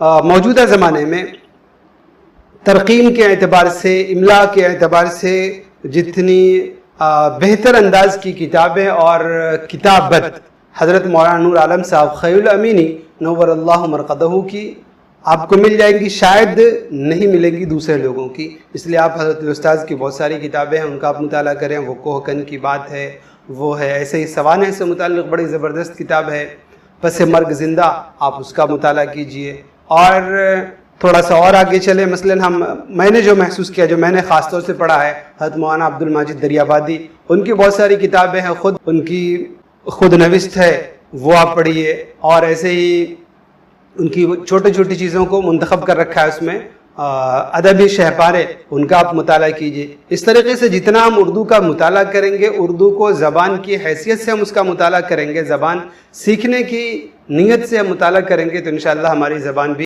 मौजूदा ज़माने में तरकीम के एतबार से, इमला के एतबार से जितनी बेहतर अंदाज की किताबें और किताबत हज़रत मौलाना नूर आलम साहब खैरुल अमीनी नव्वरल्लाहु मरक़दहू की आपको मिल जाएंगी, शायद नहीं मिलेंगी दूसरे लोगों की। इसलिए आप हज़रत उस्ताद की बहुत सारी किताबें हैं, उनका आप मुताला करें। वो कोहकन की बात है, वो है। ऐसे ही सवाने से मुताल्लिक़ बड़ी ज़बरदस्त किताब है पस मर्ग ज़िंदा, आप उसका मुताला कीजिए। और थोड़ा सा और आगे चले, मसलन मैंने जो महसूस किया, जो मैंने ख़ास तौर से पढ़ा है, हज़रत मौलाना अब्दुल माजिद दरियाबादी, उनकी बहुत सारी किताबें हैं, उनकी खुद नविस्त है, वो आप पढ़िए। और ऐसे ही उनकी छोटी छोटी चीज़ों को मुंतखब कर रखा है उसमें, अदबी शहपारे, उनका आप मुताला कीजिए। इस तरीके से जितना हम उर्दू का मुताला करेंगे, उर्दू को ज़बान की हैसियत से हम उसका मुताला करेंगे, ज़बान सीखने की नीयत से हम मुताला करेंगे, तो इंशाअल्लाह हमारी ज़बान भी